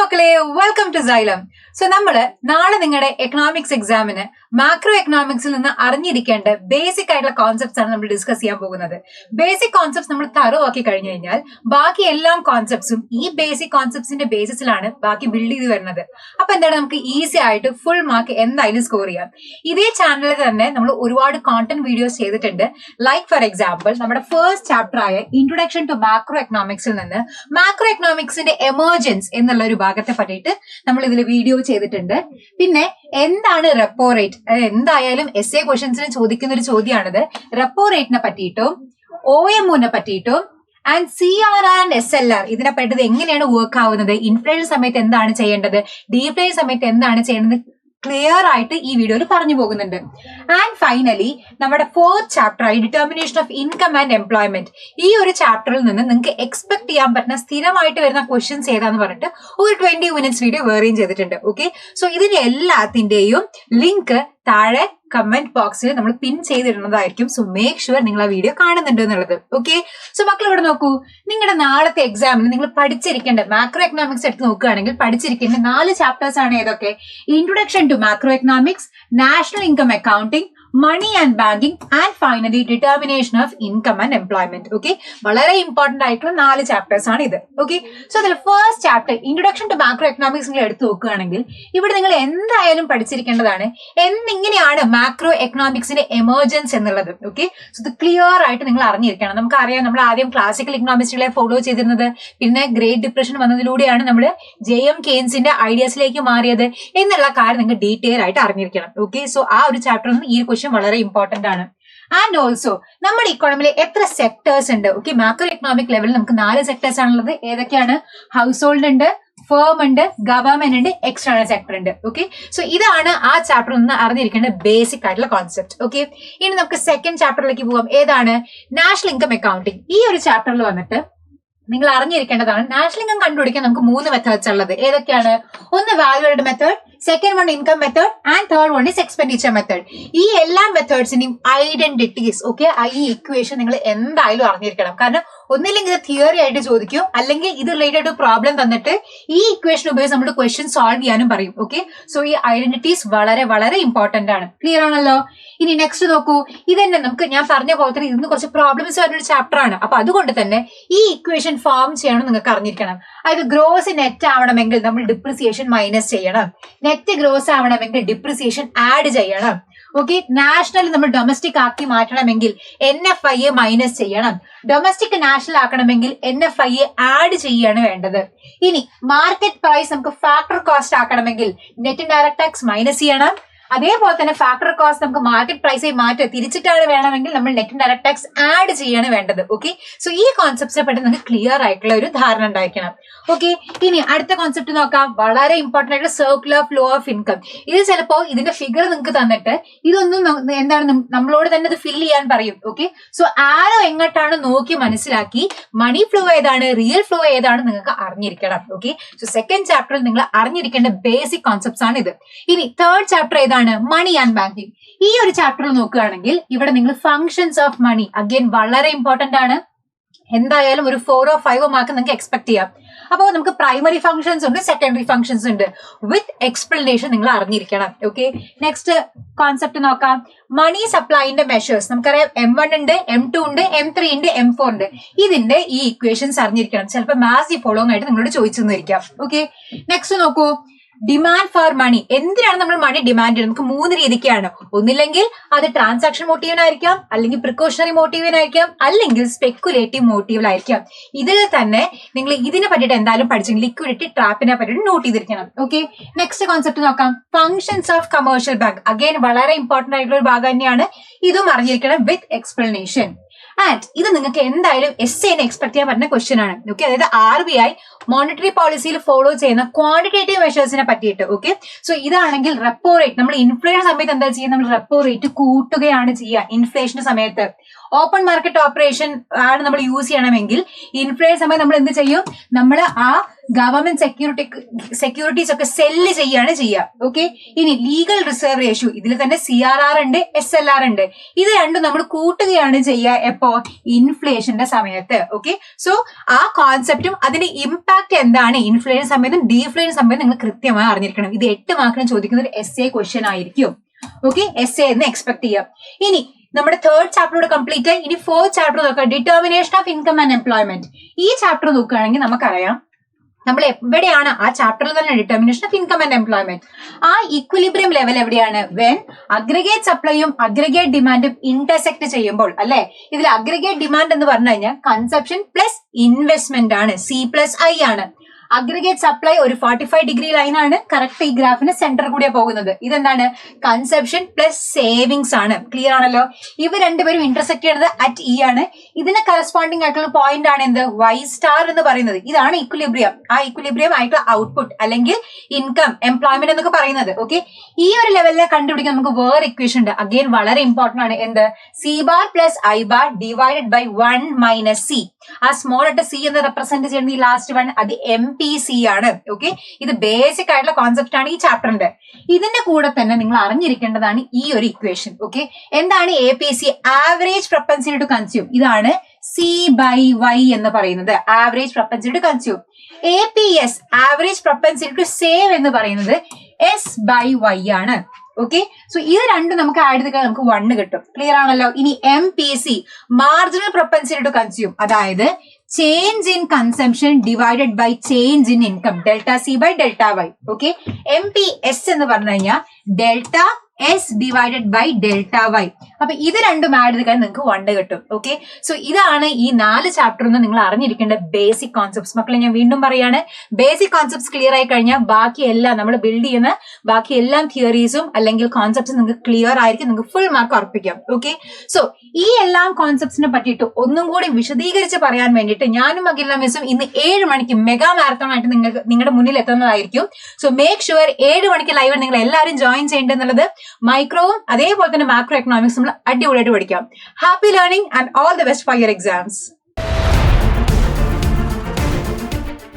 മക്കളെ, welcome to xylem. So നമ്മള് നാളെ നിങ്ങളുടെ എക്കണോമിക്സ് എക്സാമിന് മാക്രോ എക്കണോമിക്സിൽ നിന്ന് അറിഞ്ഞിരിക്കേണ്ട ബേസിക് ആയിട്ടുള്ള കോൺസെപ്റ്റ്സ് ആണ് നമ്മൾ ഡിസ്കസ് ചെയ്യാൻ പോകുന്നത്. ബേസിക് കോൺസെപ്റ്റ്സ് നമ്മൾ തറോ ആക്കി കഴിഞ്ഞു കഴിഞ്ഞാൽ ബാക്കി എല്ലാ കോൺസെപ്റ്റ്സും ഈ ബേസിക് കോൺസെപ്റ്റ്സിന്റെ ബേസിസിലാണ് ബാക്കി ബിൽഡ് ചെയ്ത് വരുന്നത്. അപ്പൊ എന്താണ്, നമുക്ക് ഈസി ആയിട്ട് ഫുൾ മാർക്ക് എന്തായാലും സ്കോർ ചെയ്യാം. ഇതേ ചാനലിൽ തന്നെ നമ്മൾ ഒരുപാട് കോണ്ടന്റ് വീഡിയോസ് ചെയ്തിട്ടുണ്ട്. ലൈക്ക് ഫോർ എക്സാമ്പിൾ, നമ്മുടെ ഫസ്റ്റ് ചാപ്റ്റർ ആയ ഇൻട്രൊഡക്ഷൻ ടു മാക്രോ എക്കണോമിക്സിൽ നിന്ന് മാക്രോ എക്കണോമിക്സിന്റെ എമർജൻസ് എന്നുള്ള ഒരു ഭാഗത്തെ പറ്റിയിട്ട് നമ്മൾ ഇതിൽ വീഡിയോ ചെയ്തിട്ടുണ്ട്. പിന്നെ എന്താണ് റെപ്പോ റേറ്റ്, എന്തായാലും എസ് എ ക്വസ്റ്റ്യൻസിന് ചോദിക്കുന്ന ഒരു ചോദ്യമാണിത്. റെപ്പോ റേറ്റിനെ പറ്റിയിട്ടും OMO പറ്റിയിട്ടും ആൻഡ് CRR ആൻഡ് SLR ഇതിനെ പറ്റിയത് എങ്ങനെയാണ് വർക്ക് ആവുന്നത്, ഇൻഫ്ലേഷൻ സമയത്ത് എന്താണ് ചെയ്യേണ്ടത്, ഡീഫ്ലേഷൻ സമയത്ത് എന്താണ് ചെയ്യേണ്ടത് ക്ലിയർ ആയിട്ട് ഈ വീഡിയോയിൽ പറഞ്ഞു പോകുന്നുണ്ട്. ആൻഡ് ഫൈനലി നമ്മുടെ ഫോർത്ത് ചാപ്റ്റർ ആയി determination of income and employment, ഈ ഒരു ചാപ്റ്ററിൽ നിന്ന് നിങ്ങൾക്ക് എക്സ്പെക്ട് ചെയ്യാൻ പറ്റുന്ന സ്ഥിരമായിട്ട് വരുന്ന ക്വസ്റ്റ്യൻസ് ഏതാന്ന് പറഞ്ഞിട്ട് ഒരു 20 minutes വീഡിയോ വേറെയും ചെയ്തിട്ടുണ്ട്. ഓക്കെ, സോ ഇതിന്റെ എല്ലാത്തിന്റെയും ലിങ്ക് താഴെ കമന്റ് ബോക്സിൽ നമ്മൾ പിൻ ചെയ്തിടുന്നതായിരിക്കും. സോ മേക്ക് ഷുവർ നിങ്ങൾ ആ വീഡിയോ കാണുന്നുണ്ട് എന്നുള്ളത്. ഓക്കെ, സോ മക്കൾ ഇവിടെ നോക്കൂ, നിങ്ങളുടെ നാളത്തെ എക്സാമിന് നിങ്ങൾ പഠിച്ചിരിക്കേണ്ട മാക്രോ എക്കണോമിക്സ് എടുത്ത് നോക്കുകയാണെങ്കിൽ പഠിച്ചിരിക്കേണ്ട 4 ചാപ്റ്റേഴ്സ് ആണ് ഏതൊക്കെ? Introduction to macroeconomics, national income accounting, money and banking and finally determination of income and employment. Okay, വളരെ ഇമ്പോർട്ടന്റ് ആയിട്ടുള്ള 4 ചാപ്റ്റേഴ്സ് ആണ് ഇത്. ഓക്കെ, സോ അതിൽ first chapter introduction to macroeconomics നിങ്ങൾ എടുത്ത് നോക്കുകയാണെങ്കിൽ ഇവിടെ നിങ്ങൾ എന്തായാലും പഠിച്ചിരിക്കേണ്ടതാണ് എങ്ങനെയാണ് മാക്രോ എക്കണോമിക്സിന്റെ എമർജൻസ് എന്നുള്ളത്. ഓക്കെ, സോ ഇത് ക്ലിയർ ആയിട്ട് നിങ്ങൾ അറിഞ്ഞിരിക്കണം. നമുക്കറിയാം, നമ്മൾ ആദ്യം ക്ലാസിക്കൽ ഇക്കണോമിക്സുകളെ ഫോളോ ചെയ്തിരുന്നത്, പിന്നെ ഗ്രേറ്റ് ഡിപ്രഷൻ വന്നതിലൂടെയാണ് നമ്മൾ JM കെയ്ൻസിന്റെ ഐഡിയാസിലേക്ക് മാറിയത് എന്നുള്ള കാര്യം നിങ്ങൾ ഡീറ്റെയിൽ ആയിട്ട് അറിഞ്ഞിരിക്കണം. ഓക്കെ, സോ ആ ഒരു ചാപ്റ്ററിൽ നിന്ന് ഈ ക്വസ്റ്റ്യൻ വളരെ ഇമ്പോർട്ടന്റ് ആണ്. ആൻഡ് ഓൾസോ നമ്മുടെ ഇക്കോണമിയിൽ എത്ര സെക്ടേഴ്സ് ഉണ്ട്? ഓക്കെ, മാക്രോ എക്കണോമിക് ലെവലിൽ നമുക്ക് 4 സെക്ടേഴ്സ് ആണുള്ളത്. ഏതൊക്കെയാണ്? ഹൗസ് ഹോൾഡ് ഉണ്ട്, ഫേം ഉണ്ട്, ഗവൺമെന്റ് ഉണ്ട്, എക്സ്റ്റേണൽ സെക്ടർ ഉണ്ട്. ഓക്കെ, സോ ഇതാണ് ആ ചാപ്റ്ററിൽ നിന്ന് അറിഞ്ഞിരിക്കേണ്ട ബേസിക് ആയിട്ടുള്ള കോൺസെപ്റ്റ്. ഓക്കെ, ഇനി നമുക്ക് സെക്കൻഡ് ചാപ്റ്ററിലേക്ക് പോകാം. ഏതാണ്? National income accounting. ഈ ഒരു ചാപ്റ്ററിൽ വന്നിട്ട് നിങ്ങൾ അറിഞ്ഞിരിക്കേണ്ടതാണ് നാഷണൽ ഇൻകം കണ്ടുപിടിക്കാൻ നമുക്ക് 3 മെത്തേഡ്സ് ഉള്ളത്. ഏതൊക്കെയാണ്? ഒന്ന് valued method, second one income method and third one is expenditure method. ഈ എല്ലാ മെത്തേഡ്സിന്റെയും ഐഡന്റിറ്റീസ്, ഓക്കെ, ഈ ഇക്വേഷൻ നിങ്ങൾ എന്തായാലും അറിഞ്ഞിരിക്കണം. കാരണം ഒന്നില്ലെങ്കിൽ ഇത് തിയറി ആയിട്ട് ചോദിക്കും, അല്ലെങ്കിൽ ഇത് റിലേറ്റഡ് ടു പ്രോബ്ലം തന്നിട്ട് ഈ ഇക്വേഷൻ ഉപയോഗിച്ച് നമ്മൾ ക്വസ്റ്റ്യൻ സോൾവ് ചെയ്യാനും പറയും. ഓക്കെ, സോ ഈ ഐഡന്റിറ്റീസ് വളരെ വളരെ ഇമ്പോർട്ടന്റ് ആണ്. ക്ലിയർ ആണല്ലോ? ഇനി നെക്സ്റ്റ് നോക്കൂ, ഇതന്നെ നമുക്ക് ഞാൻ പറഞ്ഞ പോലെ തന്നെ ഇതിന് കുറച്ച് പ്രോബ്ലംസ് വരുന്ന ഒരു ചാപ്റ്റർ ആണ്. അപ്പൊ അതുകൊണ്ട് തന്നെ ഈ ഇക്വേഷൻ ഫോം ചെയ്യണം നിങ്ങൾക്ക് അറിഞ്ഞിരിക്കണം. അതായത് ഗ്രോസ് നെറ്റ് ആവണമെങ്കിൽ നമ്മൾ ഡിപ്രിസിയേഷൻ മൈനസ് ചെയ്യണം, നെറ്റ് ഗ്രോസ് ആവണമെങ്കിൽ ഡിപ്രിസിയേഷൻ ആഡ് ചെയ്യണം. ഓക്കെ, നാഷണൽ നമ്മൾ ഡൊമസ്റ്റിക് ആക്കി മാറ്റണമെങ്കിൽ NFIA മൈനസ് ചെയ്യണം, ഡൊമസ്റ്റിക് നാഷണൽ ആക്കണമെങ്കിൽ NFIA ആഡ് ചെയ്യാണ് വേണ്ടത്. ഇനി മാർക്കറ്റ് പ്രൈസ് നമുക്ക് ഫാക്ടർ കോസ്റ്റ് ആക്കണമെങ്കിൽ നെറ്റ് ഇൻഡയറക്ട് ടാക്സ് മൈനസ് ചെയ്യണം. അതേപോലെ തന്നെ ഫാക്ടർ കോസ്റ്റ് നമുക്ക് മാർക്കറ്റ് പ്രൈസായി മാറ്റി തിരിച്ചിട്ടാണ് വേണമെങ്കിൽ നമ്മൾ നെറ്റ് ഇൻഡയറക്ട് ടാക്സ് ആഡ് ചെയ്യാണ് വേണ്ടത്. ഓക്കെ, സോ ഈ കോൺസെപ്റ്റ്സിനെ പറ്റി നിങ്ങൾക്ക് ക്ലിയർ ആയിട്ടുള്ള ഒരു ധാരണ ഉണ്ടായിരിക്കണം. ഓക്കെ, ഇനി അടുത്ത കോൺസെപ്റ്റ് നോക്കാം. വളരെ ഇമ്പോർട്ടന്റ് ആയിട്ടുള്ള സർക്കുലർ ഫ്ലോ ഓഫ് ഇൻകം. ഇത് ചിലപ്പോ ഇതിന്റെ ഫിഗർ നിങ്ങൾക്ക് തന്നിട്ട് ഇതൊന്നും എന്താണ് നമ്മളോട് തന്നെ ഇത് ഫിൽ ചെയ്യാൻ പറയും. ഓക്കെ, സോ ആരോ എങ്ങോട്ടാണ് നോക്കി മനസ്സിലാക്കി മണി ഫ്ലോ ഏതാണ്, റിയൽ ഫ്ലോ ഏതാണ് നിങ്ങൾക്ക് അറിഞ്ഞിരിക്കണം. ഓക്കെ, സോ സെക്കൻഡ് ചാപ്റ്ററിൽ നിങ്ങൾ അറിഞ്ഞിരിക്കേണ്ട ബേസിക് കോൺസെപ്റ്റ്സ് ആണ് ഇത്. ഇനി തേർഡ് ചാപ്റ്റർ ഏതാണ്? Money and banking. ഈ ഒരു ചാപ്റ്ററിൽ നോക്കുകയാണെങ്കിൽ ഇവിടെ നിങ്ങൾ ഫങ്ഷൻസ് ഓഫ് മണി അഗൈൻ വളരെ ഇമ്പോർട്ടന്റ് ആണ്. എന്തായാലും ഒരു 4 or 5 മാർക്ക് നിങ്ങൾക്ക് എക്സ്പെക്ട് ചെയ്യാം. അപ്പോൾ നമുക്ക് പ്രൈമറി ഫംഗ്ഷൻസ് ഉണ്ട്, സെക്കൻഡറി ഫംഗ്ഷൻസ് ഉണ്ട്. വിത്ത് എക്സ്പ്ലനേഷൻ നിങ്ങൾ അറിഞ്ഞിരിക്കണം. ഓക്കെ, നെക്സ്റ്റ് കോൺസെപ്റ്റ് നോക്കാം. മണി സപ്ലൈന്റെ മെഷേഴ്സ് നമുക്കറിയാം. M1 ഉണ്ട്, M2 ഉണ്ട്, M3 ഉണ്ട്, M4 ഉണ്ട്. ഇതിന്റെ ഈ ഇക്വേഷൻസ് അറിഞ്ഞിരിക്കണം. ചിലപ്പോൾ മാത്സ് ഫോളോങ് ആയിട്ട് നിങ്ങളോട് ചോദിച്ചെന്നിരിക്കാം. ഓക്കെ, നെക്സ്റ്റ് നോക്കൂ. Demand for money. എന്തിനാണ് നമ്മൾ മണി ഡിമാൻഡ് ചെയ്യുന്നത്? നമുക്ക് 3 രീതിക്കാണ്. ഒന്നില്ലെങ്കിൽ അത് ട്രാൻസാക്ഷൻ മോട്ടീവിനായിരിക്കാം, അല്ലെങ്കിൽ പ്രിക്കോഷണറി മോട്ടീവിനായിരിക്കാം, അല്ലെങ്കിൽ സ്പെക്കുലേറ്റീവ് മോട്ടീവിലായിരിക്കാം. ഇതിൽ തന്നെ നിങ്ങൾ ഇതിനെ പറ്റിയിട്ട് എന്തായാലും പഠിച്ചെങ്കിൽ ലിക്വിഡിറ്റി ട്രാപ്പിനെ പറ്റിയിട്ട് നോട്ട് ചെയ്തിരിക്കണം. ഓക്കെ, നെക്സ്റ്റ് കോൺസെപ്റ്റ് നോക്കാം. Functions of commercial bank. Again വളരെ ഇമ്പോർട്ടന്റ് ആയിട്ടുള്ള ഒരു ഭാഗം തന്നെയാണ്. ഇതും അറിഞ്ഞിരിക്കണം വിത്ത് എക്സ്പ്ലനേഷൻ. ആൻഡ് ഇത് നിങ്ങൾക്ക് എന്തായാലും SAന് എക്സ്പെക്ട് ചെയ്യാൻ പറ്റുന്ന ക്വസ്റ്റ്യൻ ആണ്. ഓക്കെ, അതായത് RBI മോണിറ്ററി പോളിസിയിൽ ഫോളോ ചെയ്യുന്ന ക്വാണ്ടിറ്റേറ്റീവ് മെഷേഴ്സിനെ പറ്റിയിട്ട്. ഓക്കെ, സോ ഇതാണെങ്കിൽ റെപ്പോ റേറ്റ്, നമ്മൾ ഇൻഫ്ലേഷൻ സമയത്ത് എന്താ ചെയ്യുക? നമ്മൾ റെപ്പോ റേറ്റ് കൂട്ടുകയാണ് ചെയ്യുക ഇൻഫ്ലേഷന്റെ സമയത്ത്. ഓപ്പൺ മാർക്കറ്റ് ഓപ്പറേഷൻ ആണ് നമ്മൾ യൂസ് ചെയ്യണമെങ്കിൽ ഇൻഫ്ലേഷൻ സമയം നമ്മൾ എന്ത് ചെയ്യും, നമ്മൾ ആ ഗവൺമെന്റ് സെക്യൂരിറ്റീസ് ഒക്കെ സെല്ല് ചെയ്യാണ് ചെയ്യുക. ഓക്കെ, ഇനി ലീഗൽ റിസർവ് റേഷ്യോ, ഇതിൽ തന്നെ CRR ഉണ്ട്, SLR ഉണ്ട്. ഇത് രണ്ടും നമ്മൾ കൂട്ടുകയാണ് ചെയ്യുക എപ്പോ, ഇൻഫ്ലേഷന്റെ സമയത്ത്. ഓക്കെ, സോ ആ കോൺസെപ്റ്റും അതിന്റെ ഇമ്പാക്ട് എന്താണ് ഇൻഫ്ലേഷൻ സമയത്തും ഡീഫ്ലേഷൻ സമയത്തും നിങ്ങൾ കൃത്യമായി അറിഞ്ഞിരിക്കണം. ഇത് 8 മാർക്കിന് ചോദിക്കുന്ന ഒരു essay ക്വസ്റ്റ്യൻ ആയിരിക്കും. ഓക്കെ, essay എന്ന് എക്സ്പെക്ട് ചെയ്യാം. ഇനി നമ്മുടെ 3rd ചാപ്റ്ററോട് കംപ്ലീറ്റ് ആയി. ഇനി 4th ചാപ്റ്റർ നോക്കാം, determination of income and employment. ഈ ചാപ്റ്റർ നോക്കുകയാണെങ്കിൽ നമുക്കറിയാം നമ്മൾ എവിടെയാണ് ആ ചാപ്റ്ററിൽ തന്നെ determination of income and employment. ആ ഇക്വിലിബ്രിയം ലെവൽ എവിടെയാണ്, വെൻ അഗ്രിഗേറ്റ് സപ്ലൈയും അഗ്രിഗേറ്റ് ഡിമാൻഡും ഇന്റർസെക്ട് ചെയ്യുമ്പോൾ. അല്ലെ, ഇതിൽ അഗ്രിഗേറ്റ് ഡിമാൻഡ് എന്ന് പറഞ്ഞു കഴിഞ്ഞാൽ കൺസപ്ഷൻ പ്ലസ് ഇൻവെസ്റ്റ്മെന്റ് ആണ്, C+I ആണ്. അഗ്രിഗേറ്റ് സപ്ലൈ ഒരു 45 ഡിഗ്രി ലൈൻ ആണ്, കറക്റ്റ് ഈ ഗ്രാഫിന് സെന്റർ കൂടിയാ പോകുന്നത്. ഇതെന്താണ്, കൺസപ്ഷൻ പ്ലസ് സേവിങ്സ് ആണ്. ക്ലിയർ ആണല്ലോ. ഇവ രണ്ടുപേരും ഇന്റർസെക്ട് ചെയ്യുന്നത് അറ്റ് E ആണ്. ഇതിന് കറസ്പോണ്ടിങ് ആയിട്ടുള്ള പോയിന്റ് ആണ് എന്ത്, Y* എന്ന് പറയുന്നത്. ഇതാണ് ഇക്വിലിബ്രിയം. ആ ഇക്വിലിബ്രിയം ആയിട്ടുള്ള ഔട്ട്പുട്ട് അല്ലെങ്കിൽ ഇൻകം എംപ്ലോയ്മെന്റ് എന്നൊക്കെ പറയുന്നത്. ഓക്കെ, ഈ ഒരു ലെവലിനെ കണ്ടുപിടിക്കാൻ നമുക്ക് വേറെ ഇക്വേഷൻ ഉണ്ട്. അഗെയിൻ വളരെ ഇമ്പോർട്ടന്റ് ആണ്. എന്ത്, C* plus I* divided by 1 - C. ആ സ്മോൾ ആയിട്ട് C എന്ന് റെപ്രസെന്റ് ചെയ്യുന്ന ഈ ലാസ്റ്റ് വൺ, അത് MPC ആണ്. ഓക്കെ, ഇത് ബേസിക് ആയിട്ടുള്ള കോൺസെപ്റ്റ് ആണ് ഈ ചാപ്റ്ററിന്റെ. ഇതിന്റെ കൂടെ തന്നെ നിങ്ങൾ അറിഞ്ഞിരിക്കേണ്ടതാണ് ഈ ഒരു ഇക്വേഷൻ. ഓക്കെ, എന്താണ് APC, average propensity to consume. ഇതാണ് C/Y എന്ന് പറയുന്നത്, average propensity to consume. APS, average propensity to save എന്ന് പറയുന്നത് S/Y ആണ്. ഓക്കെ, സോ ഇത് രണ്ടും നമുക്ക് ആഡ് ചെയ്താൽ നമുക്ക് 1 കിട്ടും. ക്ലിയർ ആണല്ലോ. ഇനി MPC, marginal propensity to consume, അതായത് change in consumption divided by change in income, ΔC/ΔY. Okay, MPS എന്ന് പറഞ്ഞു കഴിഞ്ഞാൽ ΔS ഡിവൈഡഡ് ബൈ ΔY. അപ്പൊ ഇത് രണ്ടും ആഡ് ചെയ്താൽ നിങ്ങൾക്ക് 1 കിട്ടും. ഓക്കെ, സോ ഇതാണ് ഈ 4 ചാപ്റ്ററിൽ നിന്ന് നിങ്ങൾ അറിഞ്ഞിരിക്കേണ്ട ബേസിക് കോൺസെപ്റ്റ്സ്. മക്കളെ ഞാൻ വീണ്ടും പറയാണ്, ബേസിക് കോൺസെപ്റ്റ്സ് ക്ലിയർ ആയി കഴിഞ്ഞാൽ ബാക്കി എല്ലാം നമ്മൾ ബിൽഡ് ചെയ്യുന്ന ബാക്കി എല്ലാം തിയറീസും അല്ലെങ്കിൽ കോൺസെപ്റ്റ്സും നിങ്ങൾക്ക് ക്ലിയർ ആയിരിക്കും, നിങ്ങൾക്ക് ഫുൾ മാർക്ക് ഉറപ്പിക്കാം. ഓക്കെ, സോ ഈ എല്ലാം കോൺസെപ്റ്റ്സിനെ പറ്റിയിട്ട് ഒന്നും കൂടി വിശദീകരിച്ച് പറയാൻ വേണ്ടിയിട്ട് ഞാനും അഖില മിസ്സും ഇന്ന് 7 മണിക്ക് മെഗാ മാരത്തോൺ ആയിട്ട് നിങ്ങളുടെ മുന്നിൽ എത്തുന്നതായിരിക്കും. സോ മേക്ക് ഷുവർ 7 മണിക്ക് ലൈവ് നിങ്ങൾ എല്ലാവരും ജോയിൻ ചെയ്യേണ്ടതെന്നുള്ളത്. മൈക്രോവും അതേപോലെ തന്നെ മാക്രോ എക്കണോമിക്സ് നമ്മൾ അടിപൊളിയായിട്ട് പഠിക്കാം. Happy learning and all the best for your exams.